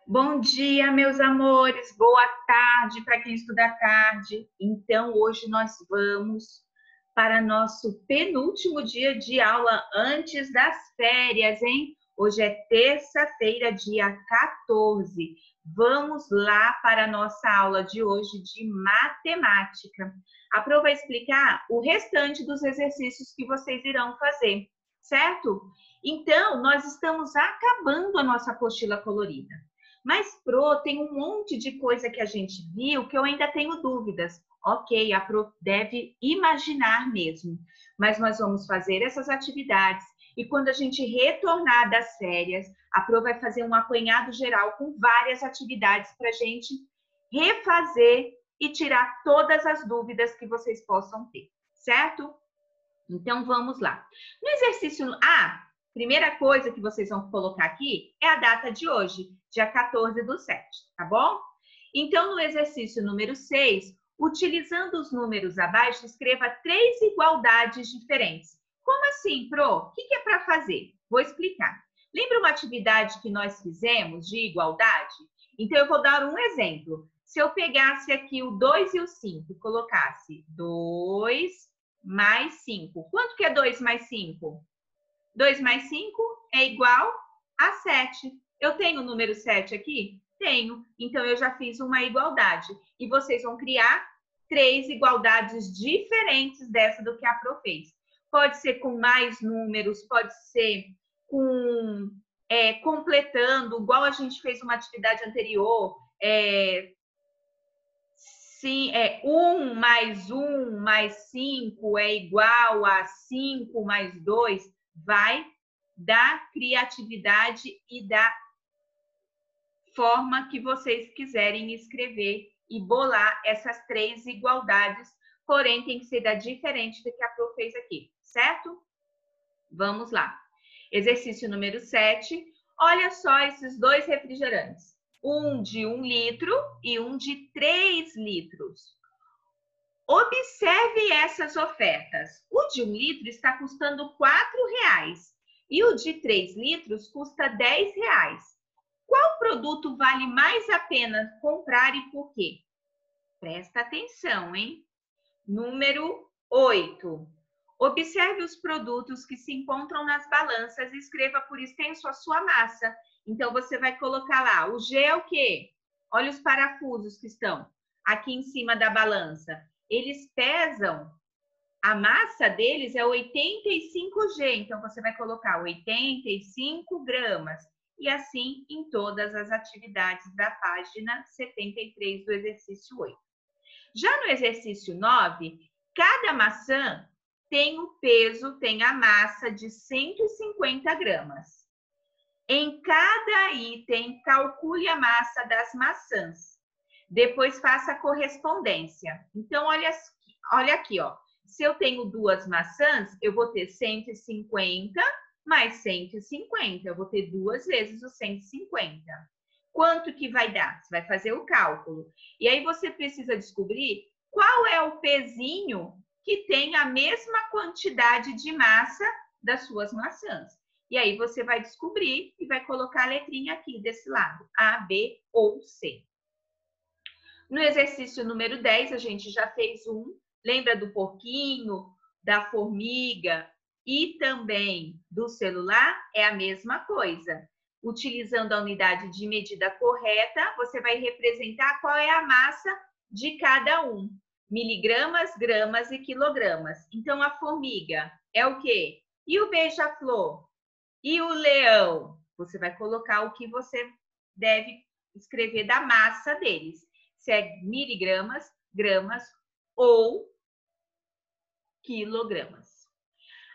Bom dia, meus amores. Boa tarde para quem estuda à tarde. Então, hoje nós vamos para nosso penúltimo dia de aula antes das férias, hein? Hoje é terça-feira, dia 14. Vamos lá para a nossa aula de hoje de matemática. A Pro vai explicar o restante dos exercícios que vocês irão fazer, certo? Então, nós estamos acabando a nossa apostila colorida. Mas, Pro, tem um monte de coisa que a gente viu que eu ainda tenho dúvidas. Ok, a Pro deve imaginar mesmo. Mas nós vamos fazer essas atividades e quando a gente retornar das férias, a Pro vai fazer um apanhado geral com várias atividades para a gente refazer e tirar todas as dúvidas que vocês possam ter, certo? Então, vamos lá. No exercício A, primeira coisa que vocês vão colocar aqui é a data de hoje, dia 14/7, tá bom? Então, no exercício número 6, utilizando os números abaixo, escreva 3 igualdades diferentes. Como assim, Pro? O que é para fazer? Vou explicar. Lembra uma atividade que nós fizemos de igualdade? Então, eu vou dar um exemplo. Se eu pegasse aqui o 2 e o 5 e colocasse 2 mais 5. Quanto que é 2 mais 5? 2 mais 5 é igual a 7. Eu tenho o número 7 aqui? Tenho. Então, eu já fiz uma igualdade. E vocês vão criar 3 igualdades diferentes dessa do que a Pro fez. Pode ser com mais números, pode ser com completando, igual a gente fez uma atividade anterior, Sim, 1 mais 1 mais 5 é igual a 5 mais 2. Vai da criatividade e da forma que vocês quiserem escrever e bolar essas 3 igualdades, porém tem que ser da diferente do que a Pro fez aqui, certo? Vamos lá. Exercício número 7. Olha só esses 2 refrigerantes. Um de 1 litro e um de 3 litros. Observe essas ofertas. O de 1 litro está custando R$ 4,00 e o de 3 litros custa R$ 10,00. Qual produto vale mais a pena comprar e por quê? Presta atenção, hein? Número 8. Observe os produtos que se encontram nas balanças e escreva por extenso a sua massa. Então, você vai colocar lá, o G é o quê? Olha os parafusos que estão aqui em cima da balança. Eles pesam, a massa deles é 85G, então você vai colocar 85 gramas. E assim em todas as atividades da página 73 do exercício 8. Já no exercício 9, cada maçã tem o peso, tem a massa de 150 gramas. Em cada item, calcule a massa das maçãs. Depois faça a correspondência. Então, olha aqui, ó. Se eu tenho 2 maçãs, eu vou ter 150 mais 150. Eu vou ter 2 vezes o 150. Quanto que vai dar? Você vai fazer o cálculo. E aí você precisa descobrir qual é o pezinho que tem a mesma quantidade de massa das suas maçãs. E aí você vai descobrir e vai colocar a letrinha aqui desse lado, A, B ou C. No exercício número 10, a gente já fez um. Lembra do porquinho, da formiga e também do celular? É a mesma coisa. Utilizando a unidade de medida correta, você vai representar qual é a massa de cada um. Miligramas, gramas e quilogramas. Então, a formiga é o quê? E o beija-flor? E o leão? Você vai colocar o que você deve escrever da massa deles. Se é miligramas, gramas ou quilogramas.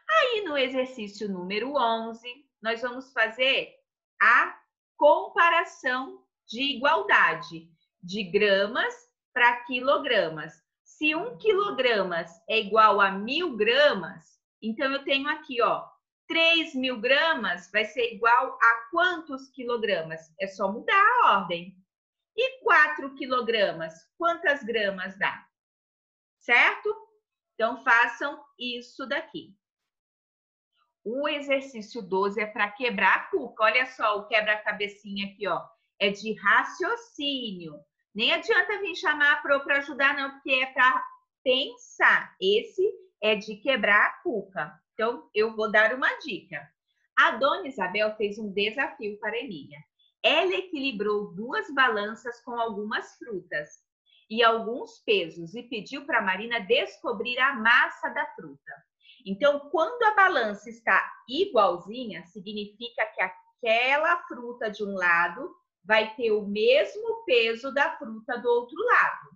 Aí, no exercício número 11, nós vamos fazer a comparação de igualdade de gramas para quilogramas. Se 1 quilogramas é igual a 1.000 gramas, então eu tenho aqui, ó, 3.000 gramas vai ser igual a quantos quilogramas? É só mudar a ordem. E 4 quilogramas, quantas gramas dá? Certo? Então, façam isso daqui. O exercício 12 é para quebrar a cuca. Olha só o quebra-cabecinha aqui, ó. é de raciocínio. Nem adianta vir chamar a Pro para ajudar, não, porque é para pensar. Esse é de quebrar a cuca. Então, eu vou dar uma dica. A dona Isabel fez um desafio para Emília. Ela equilibrou 2 balanças com algumas frutas e alguns pesos e pediu para a Marina descobrir a massa da fruta. Então, quando a balança está igualzinha, significa que aquela fruta de um lado vai ter o mesmo peso da fruta do outro lado.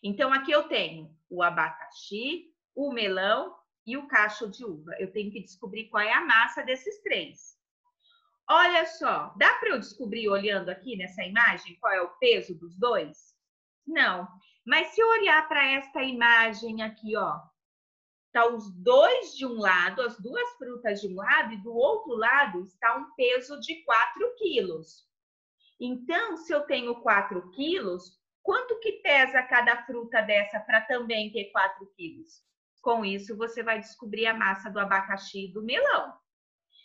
Então, aqui eu tenho o abacaxi, o melão e o cacho de uva. Eu tenho que descobrir qual é a massa desses 3. Olha só, dá para eu descobrir olhando aqui nessa imagem qual é o peso dos 2? Não, mas se eu olhar para esta imagem aqui, ó, tá os 2 de um lado, as 2 frutas de um lado, e do outro lado está um peso de 4 quilos. Então, se eu tenho 4 quilos, quanto que pesa cada fruta dessa para também ter 4 quilos? Com isso, você vai descobrir a massa do abacaxi e do melão.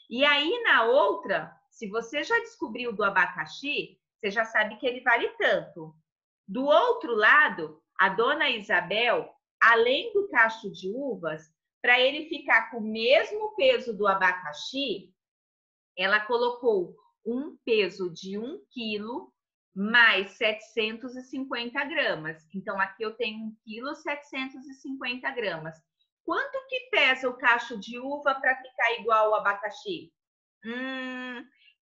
E aí, na outra, se você já descobriu do abacaxi, você já sabe que ele vale tanto. Do outro lado, a dona Isabel, além do cacho de uvas, para ele ficar com o mesmo peso do abacaxi, ela colocou um peso de 1 quilo mais 750 gramas. Então, aqui eu tenho 1 quilo 750 gramas. Quanto que pesa o cacho de uva para ficar igual ao abacaxi?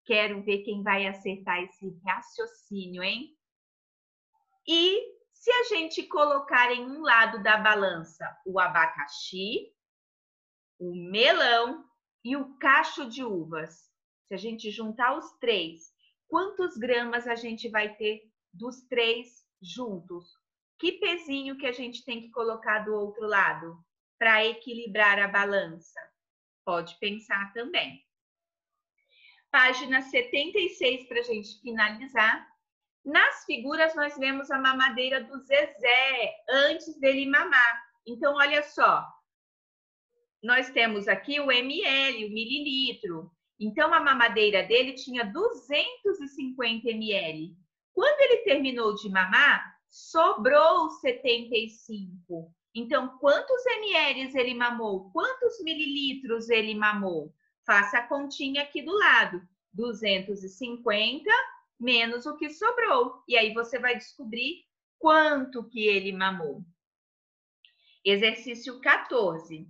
Quero ver quem vai acertar esse raciocínio, hein? E se a gente colocar em um lado da balança o abacaxi, o melão e o cacho de uvas, se a gente juntar os 3, quantos gramas a gente vai ter dos 3 juntos? Que pezinho que a gente tem que colocar do outro lado para equilibrar a balança? Pode pensar também. Página 76 para a gente finalizar. Nas figuras, nós vemos a mamadeira do Zezé, antes dele mamar. Então, olha só, nós temos aqui o ml, o mililitro. Então, a mamadeira dele tinha 250 ml. Quando ele terminou de mamar, sobrou 75. Então, quantos ml ele mamou? Quantos mililitros ele mamou? Faça a continha aqui do lado. 250 menos o que sobrou. E aí você vai descobrir quanto que ele mamou. Exercício 14.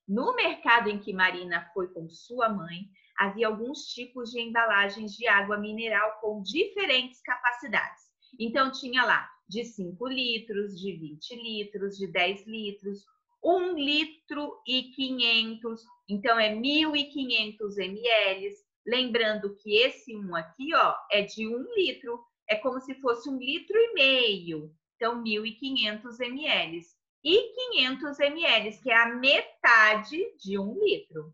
No mercado em que Marina foi com sua mãe, havia alguns tipos de embalagens de água mineral com diferentes capacidades. Então, tinha lá de 5 litros, de 20 litros, de 10 litros, 1 litro e 500, então é 1.500 ml. Lembrando que esse 1 aqui, ó, é de 1 litro, é como se fosse 1,5 litros, então 1.500 ml. E 500 ml, que é a metade de 1 litro.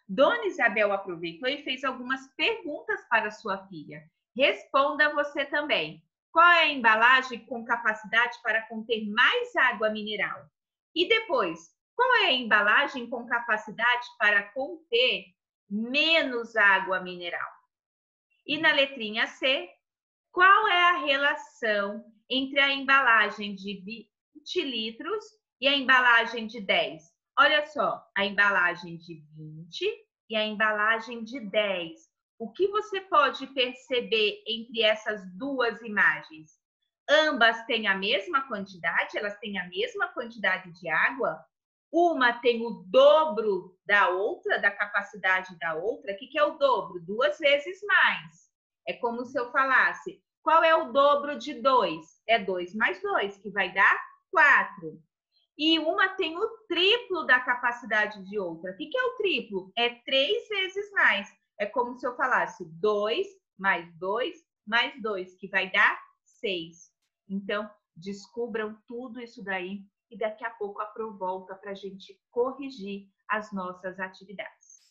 Dona Isabel aproveitou e fez algumas perguntas para sua filha. Responda você também. Qual é a embalagem com capacidade para conter mais água mineral? E depois, qual é a embalagem com capacidade para conter menos água mineral? E na letrinha C, qual é a relação entre a embalagem de 20 litros e a embalagem de 10? Olha só, a embalagem de 20 e a embalagem de 10. O que você pode perceber entre essas duas imagens? Ambas têm a mesma quantidade, elas têm a mesma quantidade de água. Uma tem o dobro da outra, da capacidade da outra. O que é o dobro? 2 vezes mais. É como se eu falasse, qual é o dobro de 2? É 2 mais 2, que vai dar 4. E uma tem o triplo da capacidade de outra. O que é o triplo? É 3 vezes mais. É como se eu falasse 2 mais 2 mais 2, que vai dar 6. Então, descubram tudo isso daí e daqui a pouco a Pro volta para a gente corrigir as nossas atividades.